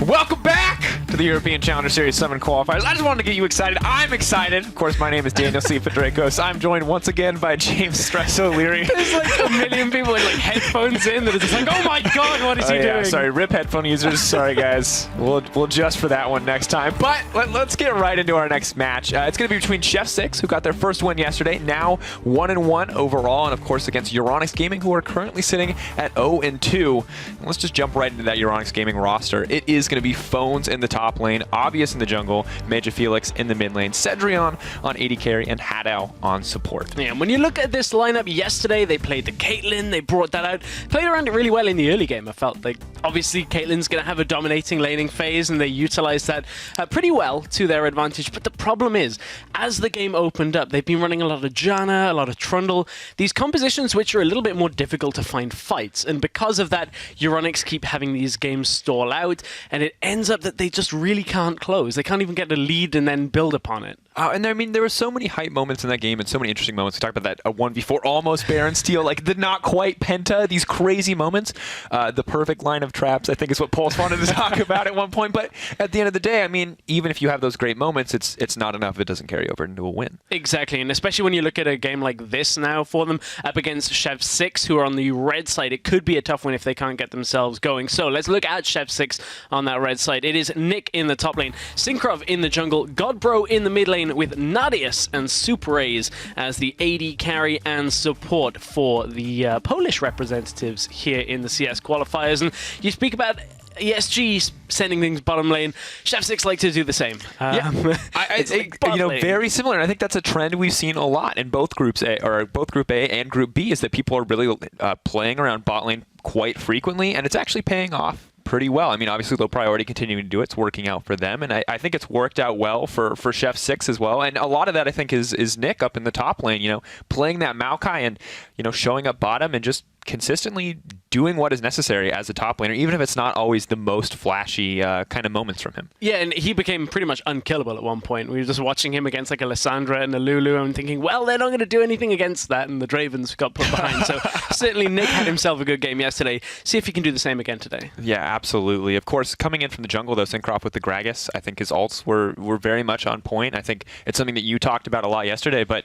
Welcome back to the European Challenger Series 7 qualifiers. I just wanted to get you excited. I'm excited. Of course, my name is Daniel C. Fedrakos. I'm joined once again by James Stress O'Leary. There's like a million people with like headphones in that are just like, oh my god, what is he doing? Sorry, rip headphone users. Sorry, guys. We'll adjust for that one next time. But let's get right into our next match. It's going to be between Chef 6, who got their first win yesterday, now 1-1 overall, and of course against Euronics Gaming, who are currently sitting at 0-2. Let's just jump right into that Euronics Gaming roster. It is going to be Phones in the top lane, Obvious in the jungle, Major Felix in the mid lane, Cedrion on AD carry, and Hadao on support. Yeah, and when you look at this lineup yesterday, they played the Caitlyn, they brought that out, played around it really well in the early game. I felt like obviously Caitlyn's going to have a dominating laning phase, and they utilized that pretty well to their advantage. But the problem is, as the game opened up, they've been running a lot of Janna, a lot of Trundle, these compositions which are a little bit more difficult to find fights. And because of that, Euronics keep having these games stall out, and it ends up that they just really can't close. They can't even get a lead and then build upon it. And I mean, there were so many hype moments in that game and so many interesting moments. We talked about that 1v4 almost Baron steal, like the not quite Penta, these crazy moments. The perfect line of traps, I think, is what Pulse wanted to talk about at one point. But at the end of the day, I mean, even if you have those great moments, it's not enough if it doesn't carry over into a win. Exactly, and especially when you look at a game like this now for them, up against Chef 6, who are on the red side, it could be a tough win if they can't get themselves going. So let's look at Chef 6 on that red side. It is Nick in the top lane, Synkrov in the jungle, Godbro in the mid lane with Nadius and Superaze as the AD carry and support for the Polish representatives here in the CS qualifiers. And you speak about ESG sending things bottom lane. Chef 6 like to do the same. It's like very similar. And I think that's a trend we've seen a lot in both groups A, or both Group A and Group B, is that people are really playing around bot lane quite frequently, and it's actually paying off pretty well. I mean, obviously low priority continuing to do it. It's working out for them, and I think it's worked out well for Chef 6 as well. And a lot of that, I think, is Nick up in the top lane, you know, playing that Maokai and, you know, showing up bottom and just consistently doing what is necessary as a top laner, even if it's not always the most flashy kind of moments from him. Yeah, and he became pretty much unkillable at one point. We were just watching him against like a Lissandra and a Lulu and thinking, well, they're not going to do anything against that, and the Dravens got put behind. So certainly Nick had himself a good game yesterday. See if he can do the same again today. Yeah, absolutely. Of course, coming in from the jungle, though, Syncroft with the Gragas, I think his ults were very much on point. I think it's something that you talked about a lot yesterday, but,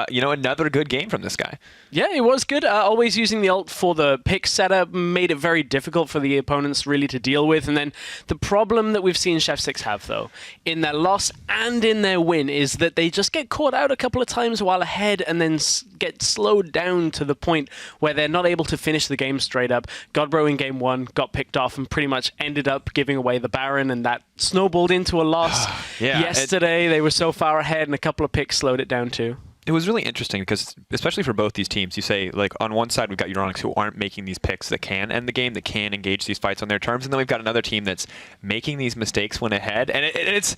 you know, another good game from this guy. Yeah, it was good. Always using the ult for the pick setup made it very difficult for the opponents really to deal with. And then the problem that we've seen Chef 6 have, though, in their loss and in their win, is that they just get caught out a couple of times while ahead and then get slowed down to the point where they're not able to finish the game straight up. Godbro in game 1 got picked off and pretty much ended up giving away the Baron, and that snowballed into a loss. Yesterday, they were so far ahead, and a couple of picks slowed it down too. It was really interesting because, especially for both these teams, you say, like, on one side we've got Euronics who aren't making these picks that can end the game, that can engage these fights on their terms, and then we've got another team that's making these mistakes when ahead, and it's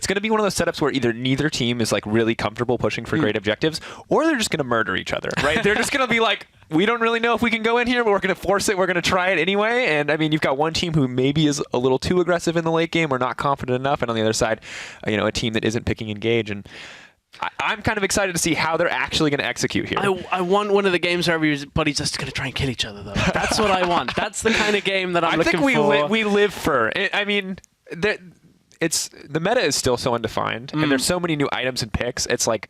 going to be one of those setups where either neither team is like really comfortable pushing for great objectives, or they're just going to murder each other, right? They're just going to be like, we don't really know if we can go in here, but we're going to force it. We're going to try it anyway. And I mean, you've got one team who maybe is a little too aggressive in the late game or not confident enough, and on the other side, you know, a team that isn't picking engage. And I'm kind of excited to see how they're actually going to execute here. I want one of the games where everybody's just going to try and kill each other, though. That's what I want. That's the kind of game that I'm looking for. I think we live for it. I mean, the meta is still so undefined, and there's so many new items and picks. It's like,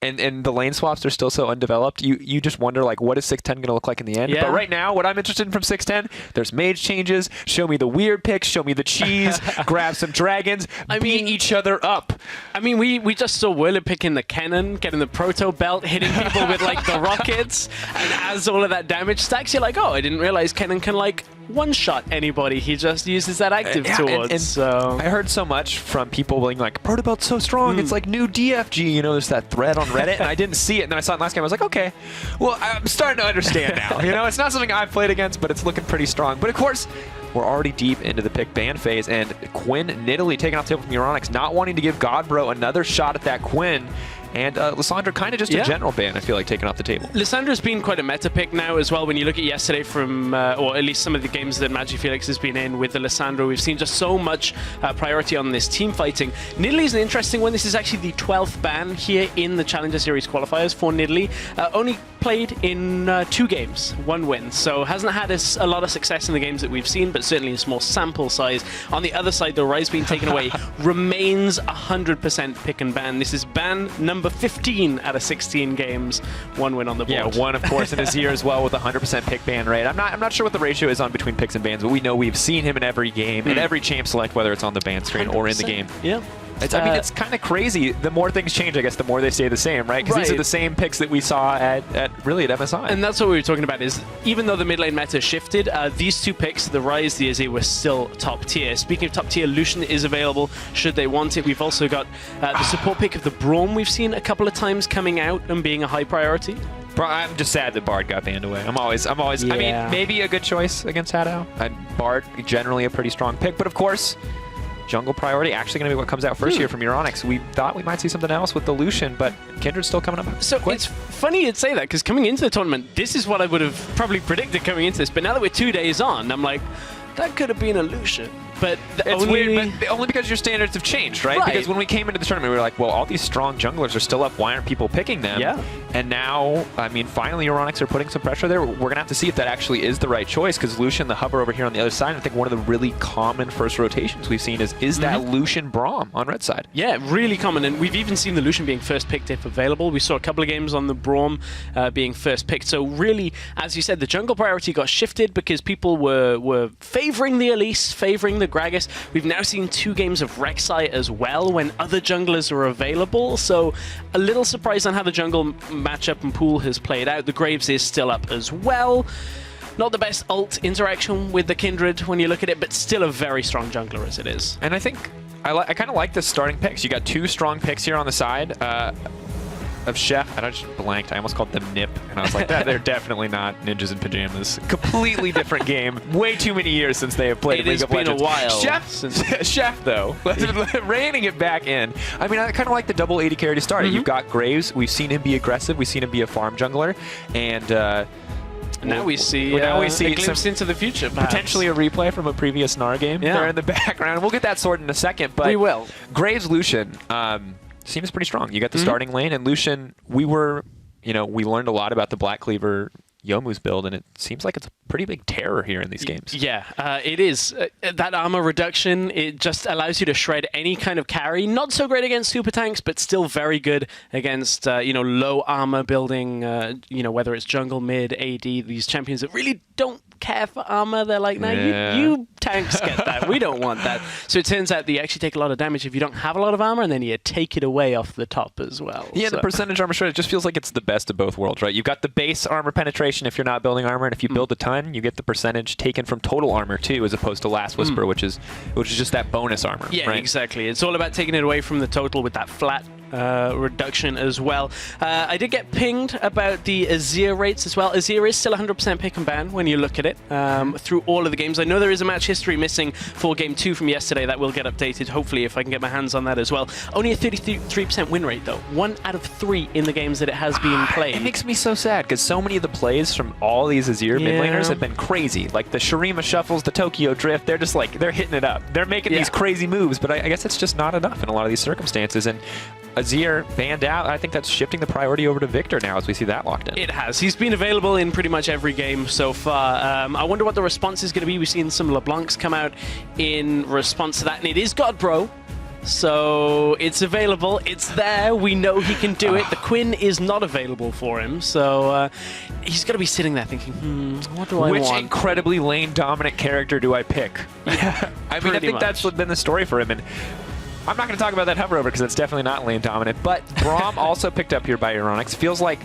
and the lane swaps are still so undeveloped. You just wonder, like, what is 6'10 going to look like in the end? Yeah. But right now, what I'm interested in from 6'10, there's mage changes. Show me the weird picks. Show me the cheese. Grab some dragons. Beat each other up. I mean, we just saw Willer picking the cannon, getting the proto belt, hitting people with like the rockets, and as all of that damage stacks, you're like, oh, I didn't realize cannon can like one-shot anybody. He just uses that active towards. So I heard so much from people being like, proto belt's so strong. It's like new DFG. You know, there's that thread on Reddit, and I didn't see it, and then I saw it last game. I was like, okay, well, I'm starting to understand now. You know, it's not something I've played against, but it's looking pretty strong. But of course, we're already deep into the pick ban phase, and Quinn Nidalee taking off the table from Euronics, not wanting to give Godbro another shot at that Quinn. And Lissandra kind of just a general ban, I feel like, taken off the table. Lissandra's been quite a meta pick now as well. When you look at yesterday from, or at least some of the games that Magic Felix has been in with the Lissandra, we've seen just so much priority on this team fighting. Nidalee's an interesting one. This is actually the 12th ban here in the Challenger Series qualifiers for Nidalee. Only played in 2 games, 1 win. So hasn't had a lot of success in the games that we've seen, but certainly a small sample size. On the other side, the Rise being taken away remains 100% pick and ban. This is ban number 15 out of 16 games, 1 win on the board. Yeah, one of course in his year as well with 100% pick ban rate. I'm not sure what the ratio is on between picks and bans, but we know we've seen him in every game, in every champ select, whether it's on the ban screen or in the game. Yeah. I mean, it's kind of crazy. The more things change, I guess, the more they stay the same, right? Because these are the same picks that we saw at MSI. And that's what we were talking about, is even though the mid lane meta shifted, these 2 picks, the Rise, the Azir, were still top tier. Speaking of top tier, Lucian is available should they want it. We've also got the support pick of the Braum we've seen a couple of times coming out and being a high priority. Bro, I'm just sad that Bard got banned away. I'm always. Yeah. I mean, maybe a good choice against Hadao. Bard, generally a pretty strong pick, but of course, jungle priority actually going to be what comes out first here from Euronics. We thought we might see something else with the Lucian, but Kindred's still coming up. So it's funny you'd say that, because coming into the tournament, this is what I would have probably predicted coming into this. But now that we're 2 days on, I'm like, that could have been a Lucian. But it's weird, but only because your standards have changed, right? Because when we came into the tournament, we were like, well, all these strong junglers are still up. Why aren't people picking them? Yeah. And now, I mean, finally, Euronics are putting some pressure there. We're going to have to see if that actually is the right choice, because Lucian, the hover over here on the other side, I think one of the really common first rotations we've seen is that Lucian Braum on red side. Yeah, really common. And we've even seen the Lucian being first picked if available. We saw a couple of games on the Braum being first picked. So really, as you said, the jungle priority got shifted because people were favoring the Elise, favoring the Gragas. We've now seen 2 games of Rek'Sai as well when other junglers are available. So a little surprised on how the jungle matchup and pool has played out. The Graves is still up as well. Not the best ult interaction with the Kindred when you look at it, but still a very strong jungler as it is. And I think I kind of like the starting picks. You got 2 strong picks here on the side of Chef, and I just blanked. I almost called them Nip, and I was like, they're definitely not ninjas in pajamas. Completely different game. Way too many years since they have played League of Legends. It has been a while. Chef though, reining it back in. I mean, I kind of like the double 80 carry to start it. You've got Graves. We've seen him be aggressive. We've seen him be a farm jungler, and now we see a glimpse into the future, perhaps. Potentially a replay from a previous Gnar game there in the background. We'll get that sorted in a second, but we will. Graves Lucian seems pretty strong. You got the starting lane, and Lucian, we learned a lot about the Black Cleaver Youmuu's build, and it seems like it's a pretty big terror here in these games. Yeah, it is. That armor reduction, it just allows you to shred any kind of carry. Not so great against super tanks, but still very good against low armor building, whether it's jungle, mid, AD, these champions that really don't care for armor. They're like, no, you tanks get that. We don't want that. So it turns out that you actually take a lot of damage if you don't have a lot of armor, and then you take it away off the top as well. Yeah, the percentage armor shred, it just feels like it's the best of both worlds, right? You've got the base armor penetration if you're not building armor, and if you build a ton, you get the percentage taken from total armor too, as opposed to Last Whisper, which is just that bonus armor. Yeah, right? Exactly. It's all about taking it away from the total with that flat reduction as well. I did get pinged about the Azir rates as well. Azir is still 100% pick and ban when you look at it through all of the games. I know there is a match history missing for Game 2 from yesterday that will get updated, hopefully, if I can get my hands on that as well. Only a 33% win rate, though. 1 out of 3 in the games that it has been played. It makes me so sad, because so many of the plays from all these Azir mid laners have been crazy. Like the Shurima shuffles, the Tokyo drift, they're just like, they're hitting it up. They're making these crazy moves, but I guess it's just not enough in a lot of these circumstances. And Azir banned out. I think that's shifting the priority over to Victor now as we see that locked in. It has. He's been available in pretty much every game so far. I wonder what the response is going to be. We've seen some LeBlancs come out in response to that, and it is God Bro. So it's available. It's there. We know he can do it. The Quinn is not available for him, so he's going to be sitting there thinking, what do I want? Which incredibly lane-dominant character do I pick? Yeah, I think that's been the story for him. And I'm not going to talk about that hover over because it's definitely not lane dominant, but Braum also picked up here by Euronics. Feels like,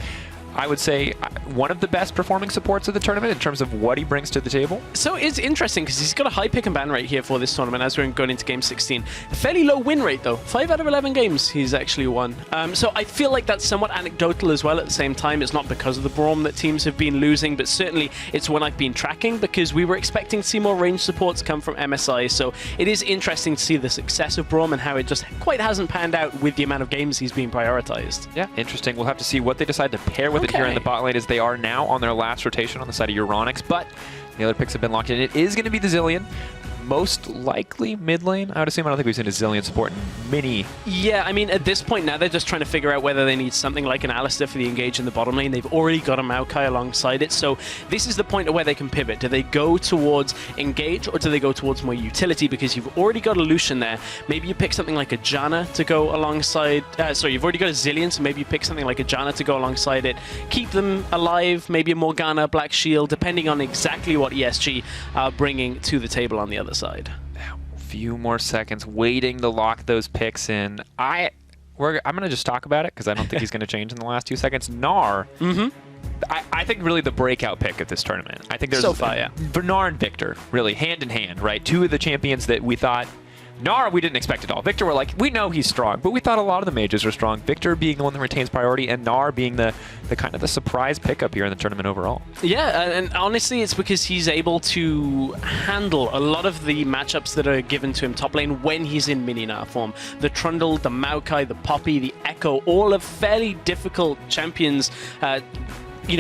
I would say, one of the best performing supports of the tournament in terms of what he brings to the table. So it's interesting because he's got a high pick and ban rate here for this tournament as we're going into Game 16. A fairly low win rate, though. 5 out of 11 games he's actually won. So I feel like that's somewhat anecdotal as well at the same time. It's not because of the Braum that teams have been losing, but certainly it's one I've been tracking because we were expecting to see more range supports come from MSI. So it is interesting to see the success of Braum and how it just quite hasn't panned out with the amount of games he's being prioritized. Yeah, interesting. We'll have to see what they decide to pair with it here in the bot lane, as they are now on their last rotation on the side of Euronics, but the other picks have been locked in. It is going to be the Zilean. most likely mid lane, I would assume. I don't think we've seen a Zilean support in many. Yeah, I mean, at this point now, they're just trying to figure out whether they need something like an Alistar for the engage in the bottom lane. They've already got a Maokai alongside it, so this is the point where they can pivot. Do they go towards engage, or do they go towards more utility? Because you've already got a Lucian there. Maybe you pick something like a Janna to go alongside... sorry, you've already got a Zilean, so maybe you pick something like a Janna to go alongside it. Keep them alive, maybe a Morgana, Black Shield, depending on exactly what ESG are bringing to the table on the other side. Few more seconds waiting to lock those picks in. I'm going to just talk about it because I don't think he's going to change in the last 2 seconds. Gnar, I think really the breakout pick at this tournament. I think there's so far, yeah. Gnar and Victor, really hand in hand, right? Two of the champions that we thought. Gnar, we didn't expect at all. Victor, we're like, we know he's strong, but we thought a lot of the mages were strong. Victor being the one that retains priority, and Gnar being the kind of the surprise pickup here in the tournament overall. Yeah, and honestly, it's because he's able to handle a lot of the matchups that are given to him top lane when he's in mini Gnar form. The Trundle, the Maokai, the Poppy, the Echo, all are fairly difficult champions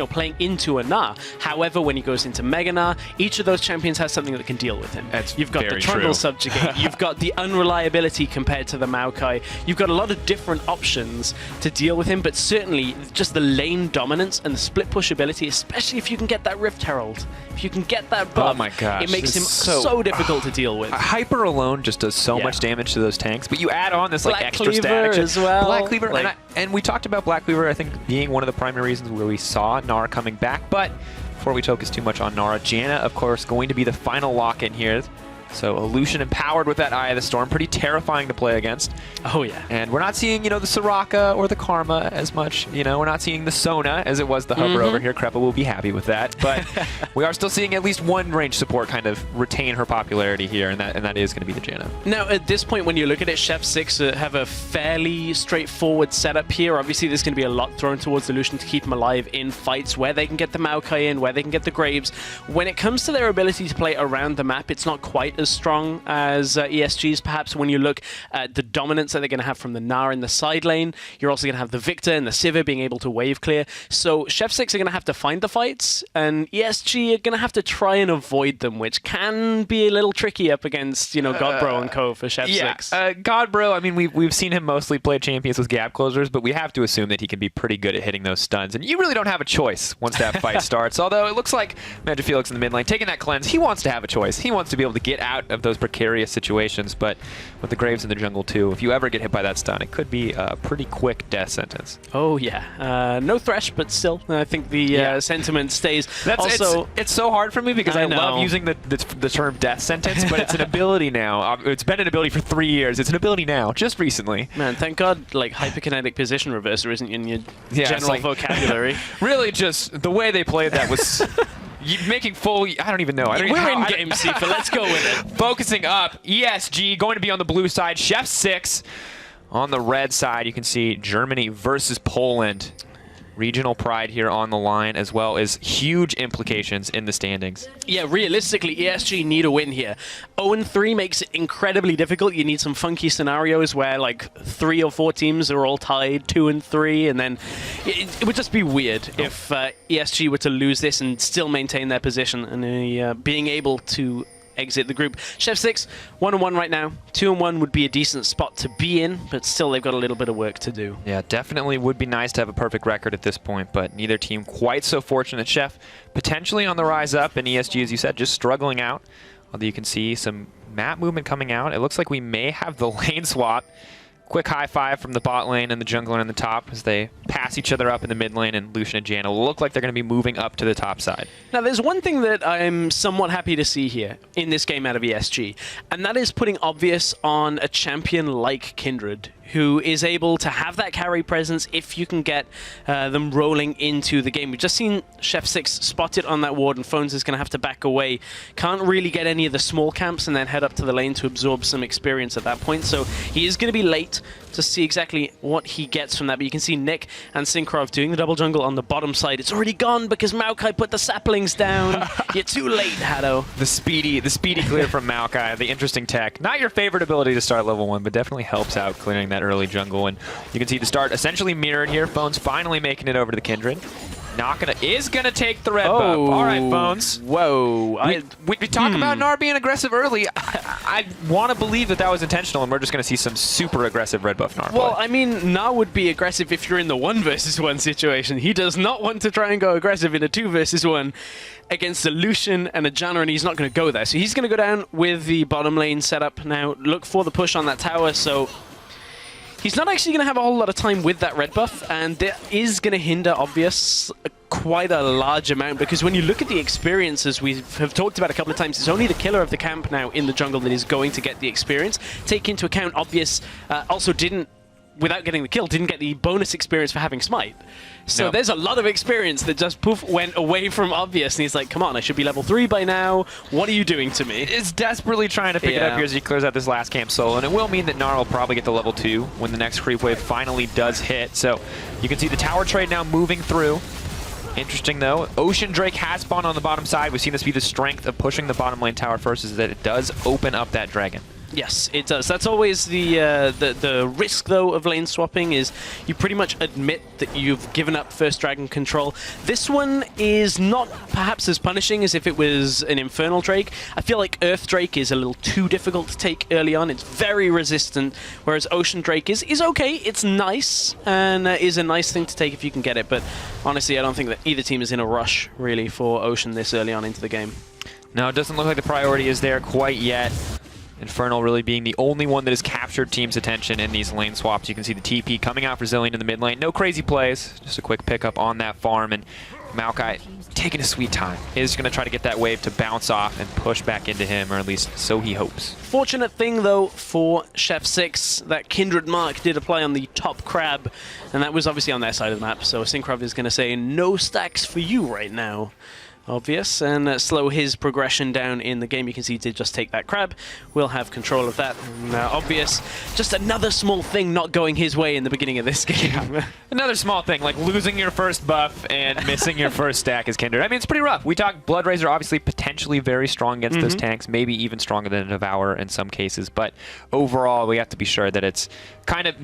playing into a Gnar. However, when he goes into Mega Gnar, each of those champions has something that can deal with him. You've got the Trundle Subjugate, you've got the unreliability compared to the Maokai, you've got a lot of different options to deal with him, but certainly just the lane dominance and the split push ability, especially if you can get that Rift Herald. If you can get that buff, oh my gosh, it makes him so difficult to deal with. Hyper alone just does so much damage to those tanks, but you add on this like extra Black Cleaver static as well. Black Cleaver, and we talked about Black Cleaver, I think, being one of the primary reasons where we saw Gnar coming back. But before we focus too much on Gnar, Janna, of course, going to be the final lock-in here. So a Lucian empowered with that Eye of the Storm, pretty terrifying to play against. Oh yeah. And we're not seeing, the Soraka or the Karma as much. We're not seeing the Sona as it was the Hover over here. Krepa will be happy with that. But we are still seeing at least one range support kind of retain her popularity here, and that is going to be the Janna. Now, at this point, when you look at it, Chef 6 have a fairly straightforward setup here. Obviously, there's going to be a lot thrown towards the Lucian to keep him alive in fights where they can get the Maokai in, where they can get the Graves. When it comes to their ability to play around the map, it's not quite as strong as ESG's, perhaps. When you look at the dominance that they're going to have from the Gnar in the side lane, you're also going to have the Victor and the Sivir being able to wave clear. So Chef 6 are going to have to find the fights, and ESG are going to have to try and avoid them, which can be a little tricky up against, Godbro and co for Chef 6. Godbro, I mean, we've seen him mostly play champions with gap closers, but we have to assume that he can be pretty good at hitting those stuns, and you really don't have a choice once that fight starts. Although it looks like Magic Felix in the mid lane taking that cleanse, he wants to have a choice. He wants to be able to get out of those precarious situations, but with the Graves in the jungle too, if you ever get hit by that stun, it could be a pretty quick death sentence. Oh yeah, no Thresh, but still, I think the sentiment stays. It's so hard for me because I love using the term death sentence, but it's an ability now. It's been an ability for 3 years. It's an ability now, just recently. Man, thank God, hyperkinetic position reverser isn't in your general vocabulary. Really, just the way they played that was. Making full, I don't even know. We're in game, Sifa. Let's go with it. Focusing up, ESG going to be on the blue side. Chef 6 on the red side. You can see Germany versus Poland. Regional pride here on the line, as well as huge implications in the standings. Yeah, realistically, ESG need a win here. 0-3 makes it incredibly difficult. You need some funky scenarios where 3 or 4 teams are all tied 2-3, and then it would just be weird if ESG were to lose this and still maintain their position and being able to exit the group. Chef 6, 1-1 right now. 2-1 would be a decent spot to be in, but still they've got a little bit of work to do. Yeah, definitely would be nice to have a perfect record at this point, but neither team quite so fortunate. Chef potentially on the rise up, and ESG, as you said, just struggling out. Although you can see some map movement coming out. It looks like we may have the lane swap. Quick high five from the bot lane and the jungler in the top as they pass each other up in the mid lane, and Lucian and Janna look like they're going to be moving up to the top side. Now, there's one thing that I'm somewhat happy to see here in this game out of ESG, and that is putting Obvious on a champion like Kindred, who is able to have that carry presence if you can get them rolling into the game. We've just seen Chef 6 spotted on that ward, and Phones is going to have to back away. Can't really get any of the small camps and then head up to the lane to absorb some experience at that point. So he is going to be late to see exactly what he gets from that. But you can see Nick and Synchro doing the double jungle on the bottom side. It's already gone because Maokai put the saplings down. You're too late, Hado. The speedy clear from Maokai, the interesting tech. Not your favorite ability to start level 1, but definitely helps out clearing that early jungle. And you can see the start essentially mirrored here. Phones finally making it over to the Kindred. Is gonna take the red buff. All right, Bones. Whoa. We talk about Gnar being aggressive early. I want to believe that was intentional, and we're just going to see some super aggressive red buff Gnar play. Well, I mean, Gnar would be aggressive if you're in the 1 versus 1 situation. He does not want to try and go aggressive in a 2 versus 1 against a Lucian and a Janna, and he's not going to go there. So he's going to go down with the bottom lane setup now. Look for the push on that tower, so he's not actually going to have a whole lot of time with that red buff, and that is going to hinder Obvious quite a large amount, because when you look at the experience, as we have talked about a couple of times, it's only the killer of the camp now in the jungle that is going to get the experience. Take into account, Obvious also didn't, without getting the kill, didn't get the bonus experience for having Smite. So there's a lot of experience that just poof went away from Obvious, and he's like, come on, I should be level 3 by now. What are you doing to me? It's desperately trying to pick it up here as he clears out this last camp solo, and it will mean that Gnar will probably get to level 2 when the next creep wave finally does hit. So you can see the tower trade now moving through. Interesting, though. Ocean Drake has spawned on the bottom side. We've seen this be the strength of pushing the bottom lane tower first, is that it does open up that dragon. Yes, it does. That's always the risk, though, of lane swapping, is you pretty much admit that you've given up first dragon control. This one is not perhaps as punishing as if it was an Infernal Drake. I feel like Earth Drake is a little too difficult to take early on. It's very resistant, whereas Ocean Drake is okay. It's nice, and is a nice thing to take if you can get it, but honestly, I don't think that either team is in a rush, really, for Ocean this early on into the game. No, it doesn't look like the priority is there quite yet. Infernal really being the only one that has captured team's attention in these lane swaps. You can see the TP coming out for Zilean in the mid lane. No crazy plays, just a quick pickup on that farm, and Maokai taking his sweet time. Is going to try to get that wave to bounce off and push back into him, or at least so he hopes. Fortunate thing, though, for Chef 6, that Kindred Mark did apply on the top crab, and that was obviously on their side of the map, so Syncrov is going to say, no stacks for you right now. Obvious, and slow his progression down in the game. You can see he did just take that crab. We'll have control of that. Obvious, just another small thing not going his way in the beginning of this game. Yeah. Another small thing, like losing your first buff and missing your first stack as Kindred. I mean, it's pretty rough. We talk Bloodrazor obviously potentially very strong against those tanks, maybe even stronger than a Devour in some cases, but overall we have to be sure that it's kind of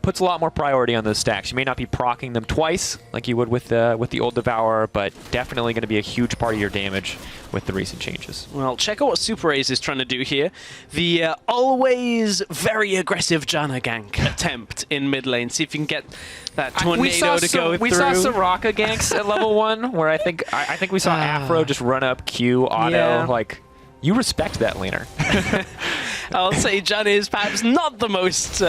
puts a lot more priority on those stacks. You may not be proccing them twice like you would with the old Devourer, but definitely going to be a huge part of your damage with the recent changes. Well, check out what Super Ace is trying to do here. The always very aggressive Janna gank attempt in mid lane. See if you can get that tornado to go through. We saw Soraka ganks at level 1, where I think we saw Afro just run up Q auto. Yeah. Like, you respect that laner. I'll say Janna is perhaps not the most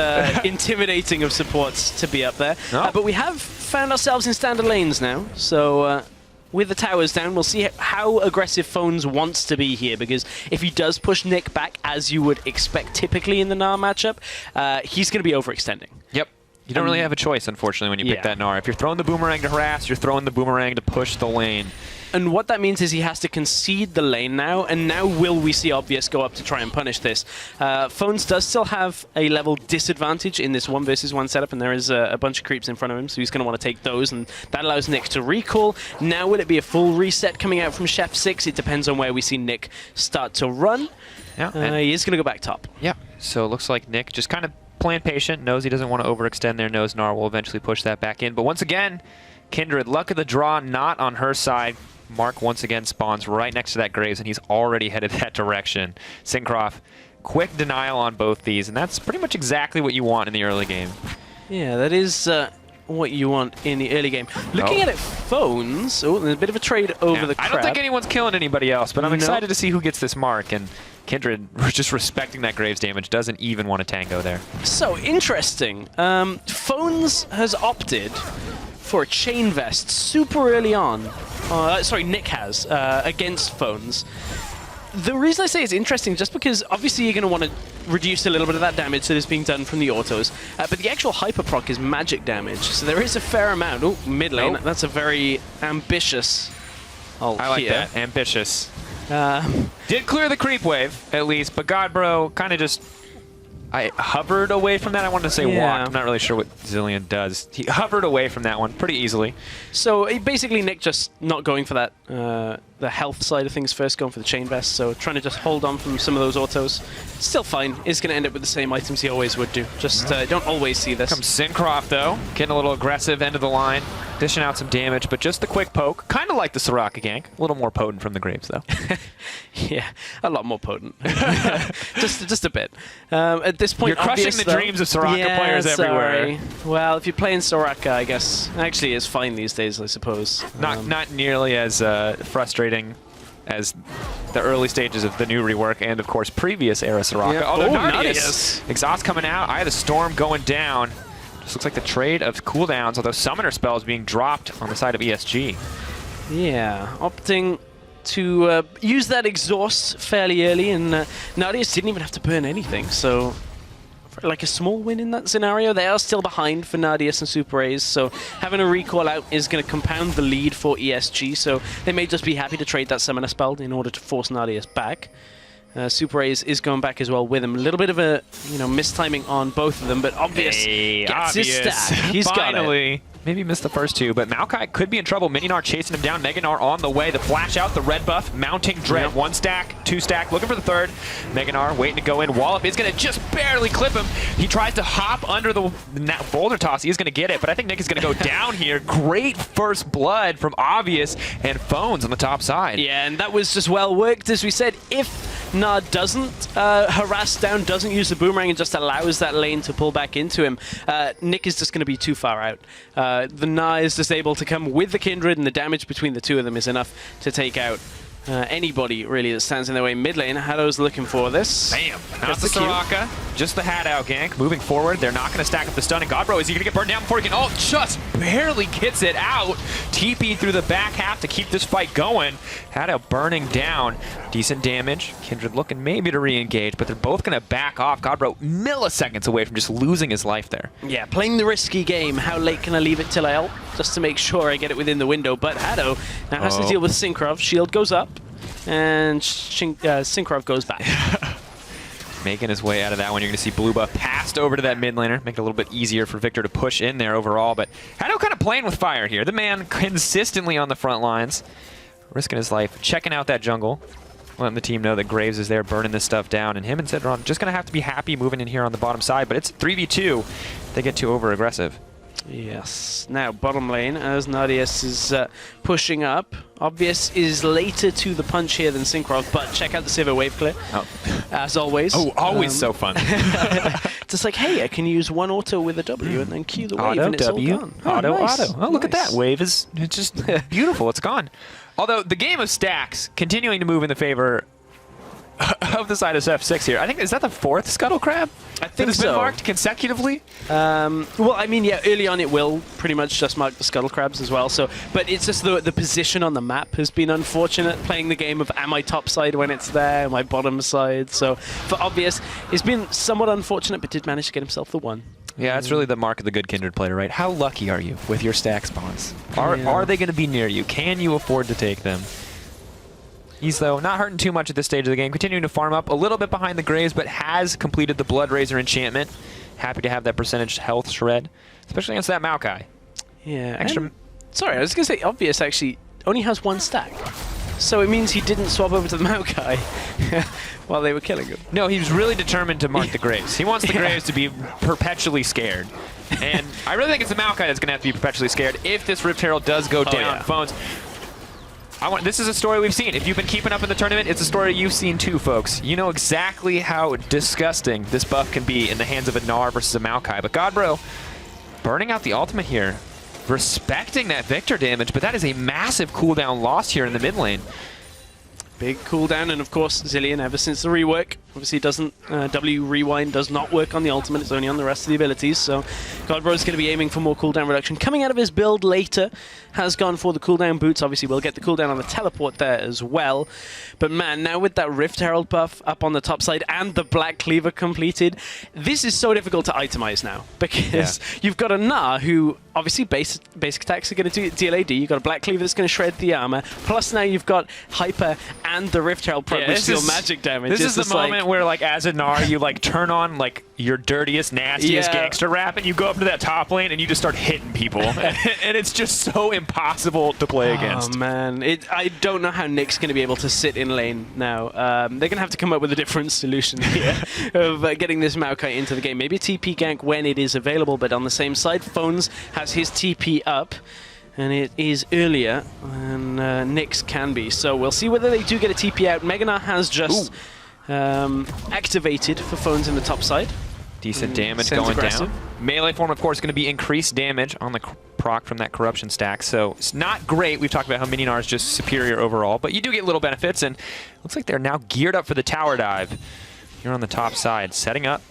intimidating of supports to be up there. No. But we have found ourselves in standard lanes now, so with the towers down, we'll see how aggressive Phones wants to be here, because if he does push Nick back, as you would expect typically in the Gnar matchup, he's going to be overextending. Yep. You don't really have a choice, unfortunately, when you pick that Gnar. If you're throwing the boomerang to harass, you're throwing the boomerang to push the lane. And what that means is he has to concede the lane now, and now will we see Obvious go up to try and punish this. Phones does still have a level disadvantage in this 1 versus 1 setup, and there is a bunch of creeps in front of him, so he's going to want to take those, and that allows Nick to recall. Now will it be a full reset coming out from Chef 6? It depends on where we see Nick start to run. Yeah, he is going to go back top. Yeah, so it looks like Nick just kind of playing patient, knows he doesn't want to overextend there, knows Gnar will eventually push that back in. But once again, Kindred, luck of the draw not on her side. Mark once again spawns right next to that Graves, and he's already headed that direction. Syncroft, quick denial on both these, and that's pretty much exactly what you want in the early game. Yeah, that is what you want in the early game. Looking at it, Phones, there's a bit of a trade over the crab. I don't think anyone's killing anybody else, but I'm excited to see who gets this mark, and Kindred, just respecting that Graves damage, doesn't even want to tango there. So, interesting. Phones has opted for a Chain Vest super early on. Sorry, Nick has, against Phones. The reason I say it's interesting, just because obviously you're going to want to reduce a little bit of that damage that is being done from the autos, but the actual hyper proc is magic damage, so there is a fair amount. Oh, mid lane, that's a very ambitious ult I like here. that, ambitious. Did clear the creep wave, at least, but Godbro kind of just I hovered away from that. I wanted to say walked. I'm not really sure what Zilean does. He hovered away from that one pretty easily. So basically Nick just not going for that the health side of things first, going for the chain vest. So trying to just hold on from some of those autos. Still fine. Is going to end up with the same items he always would do. Just don't always see this. Comes Syncroft, though. Getting a little aggressive, end of the line. Dishing out some damage, but just the quick poke. Kind of like the Soraka gank. A little more potent from the Graves, though. Yeah, a lot more potent. just a bit. At this point, you're crushing the dreams of Soraka players everywhere. Well, if you're playing Soraka, I guess actually it's fine these days, I suppose. Not nearly as frustrating as the early stages of the new rework and, of course, previous era Soraka. Yeah. Although Nardius. Exhaust coming out. Eye of the Storm going down. Just looks like the trade of cooldowns, although Summoner spells being dropped on the side of ESG. Yeah, opting to use that exhaust fairly early, and Nardius didn't even have to burn anything, so like a small win in that scenario. They are still behind for Nardius and Super A's, so having a recall out is going to compound the lead for ESG, so they may just be happy to trade that Summoner spell in order to force Nardius back. Super A's is going back as well with him. A little bit of a mistiming on both of them, but Obvious gets his stack. He's Finally. got it. Maybe missed the first two, but Maokai could be in trouble. Mininar chasing him down. Mega Gnar on the way. The flash out, the red buff, mounting Dread. Yep. 1 stack, 2 stack, looking for the third. Mega Gnar waiting to go in. Wallop is going to just barely clip him. He tries to hop under the boulder toss. He is going to get it, but I think Nick is going to go down here. Great first blood from Obvious and Phones on the top side. Yeah, and that was just well worked. As we said, if Nard doesn't harass down, doesn't use the boomerang, and just allows that lane to pull back into him, Nick is just going to be too far out. The Gnar is just able to come with the Kindred, and the damage between the two of them is enough to take out anybody, really, that stands in their way. Mid lane, Haddo's looking for this. Bam! Not the Soraka, just the Haddow gank. Moving forward, they're not going to stack up the stun. And Godbro, is he going to get burned down before he can? Oh, just barely gets it out. TP through the back half to keep this fight going. Haddow burning down. Decent damage. Kindred looking maybe to re-engage, but they're both going to back off. Godbro milliseconds away from just losing his life there. Yeah, playing the risky game. How late can I leave it till I ult? Just to make sure I get it within the window. But Haddow now has to deal with Syncroft. Shield goes up, and Syncroft goes back. Making his way out of that one. You're going to see Blue Buff passed over to that mid laner. Make it a little bit easier for Victor to push in there overall. But Haddow kind of playing with fire here. The man consistently on the front lines, risking his life, checking out that jungle. Letting the team know that Graves is there burning this stuff down. And him and Cedron just going to have to be happy moving in here on the bottom side. But it's 3v2. They get too over-aggressive. Yes. Now, bottom lane, as Nardius is pushing up. Obvious is later to the punch here than Syncroft, but check out the Sivir wave clear, as always. Oh, always so fun. Just like, hey, I can use one auto with a W and then Q the wave, Auto, and it's W, all gone. auto, nice. auto. Oh, look at Nice. that. Wave is it's just beautiful. It's gone. Although the game of stacks continuing to move in the favor of the side of F6 here. I think, is that the 4th Scuttle Crab? I think has been so. marked consecutively? Well, I mean, yeah, early on it will pretty much just mark the Scuttle Crabs as well. So, but it's just the position on the map has been unfortunate. Playing the game of am I top side when it's there, am I bottom side? So for Obvious, it's been somewhat unfortunate, but did manage to get himself the one. Yeah, it's really the mark of the good Kindred player, right? How lucky are you with your stack spawns? Are they going to be near you? Can you afford to take them? He's, though, not hurting too much at this stage of the game. Continuing to farm up a little bit behind the Graves, but has completed the Blood Razor enchantment. Happy to have that percentage health shred, especially against that Maokai. Yeah. Extra. Sorry, I was going to say Obvious actually only has 1 stack. So it means he didn't swap over to the Maokai while they were killing him. No, he was really determined to mark the Graves. He wants the Graves to be perpetually scared. And I really think it's the Maokai that's going to have to be perpetually scared if this Rift Herald does go down. Yeah. Phones. This is a story we've seen. If you've been keeping up in the tournament, it's a story you've seen too, folks. You know exactly how disgusting this buff can be in the hands of a Gnar versus a Maokai. But Godbro, burning out the ultimate here, respecting that Victor damage, but that is a massive cooldown loss here in the mid lane. Big cooldown, and of course Zilean, ever since the rework, obviously doesn't, W rewind does not work on the ultimate, it's only on the rest of the abilities, so Godbro's going to be aiming for more cooldown reduction. Coming out of his build later, has gone for the cooldown boots, obviously we'll get the cooldown on the teleport there as well, but man, now with that Rift Herald buff up on the top side and the Black Cleaver completed, this is so difficult to itemize now, because you've got a Gnar who, obviously basic attacks are going to deal AD, you've got a Black Cleaver that's going to shred the armor, plus now you've got Hyper and the Rift Herald proc, which deal magic damage. This is It's the moment where, like, as a Gnar, you like turn on like your dirtiest, nastiest gangster rap, and you go up to that top lane and you just start hitting people, and it's just so impossible to play against. Oh man, I don't know how Nick's going to be able to sit in lane now. They're going to have to come up with a different solution here of getting this Maokai into the game. Maybe a TP gank when it is available, but on the same side, Phones has his TP up. And it is earlier than Nyx can be. So we'll see whether they do get a TP out. Mega Gnar has just activated for Phones in the top side. Decent damage going down. Melee form, of course, going to be increased damage on the proc from that corruption stack. So it's not great. We've talked about how Mini Gnar is just superior overall, but you do get little benefits. And looks like they're now geared up for the tower dive here on the top side. Setting up.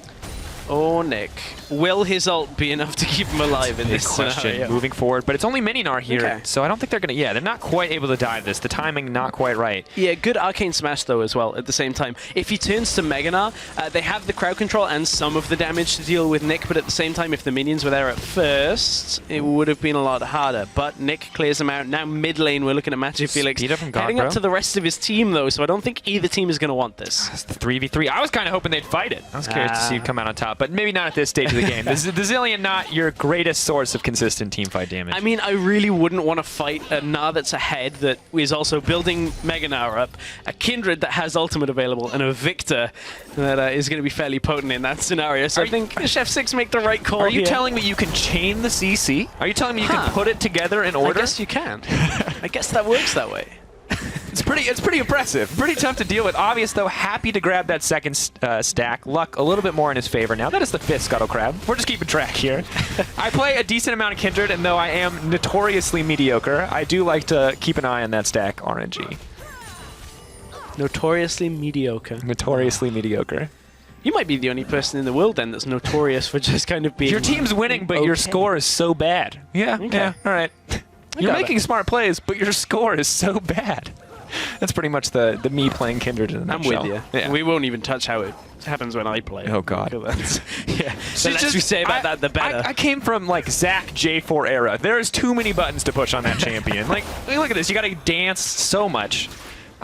Oh, Nick. Will his ult be enough to keep him alive in this scenario? Moving forward, but it's only Mini Gnar here, so I don't think they're going to... Yeah, they're not quite able to dive this. The timing not quite right. Yeah, good Arcane Smash, though, as well, at the same time. If he turns to Mega Gnar, they have the crowd control and some of the damage to deal with Nick, but at the same time, if the minions were there at first, it would have been a lot harder. But Nick clears them out. Now mid lane, we're looking at Magic Felix heading up to the rest of his team, though, so I don't think either team is going to want this. It's the 3v3. I was kind of hoping they'd fight it. I was curious to see it come out on top, but maybe not at this stage of the game. The Zilean not your greatest source of consistent teamfight damage. I mean, I really wouldn't want to fight a Gnar that's ahead that is also building Mega Gnar up, a Kindred that has ultimate available, and a Victor that is going to be fairly potent in that scenario. So I think Chef 6 make the right call. Are you telling me you can chain the CC? Are you telling me you can put it together in order? I guess you can. I guess that works that way. It's pretty impressive. Pretty tough to deal with. Obvious, though, happy to grab that second stack. Luck a little bit more in his favor now. That is the 5th Scuttle Crab. We're just keeping track here. I play a decent amount of Kindred, and though I am notoriously mediocre, I do like to keep an eye on that stack RNG. Notoriously mediocre. Notoriously mediocre. You might be the only person in the world, then, that's notorious for just kind of being... Your team's winning, but your score is so bad. Yeah, yeah, all right. You're making smart plays, but your score is so bad. That's pretty much the me playing Kindred in a nutshell. I'm with you. Yeah. We won't even touch how it happens when I play. Oh, God. Yeah. The less we say about that, the better. I came from, like, Zac J4 era. There's too many buttons to push on that champion. Like, look at this. You got to dance so much.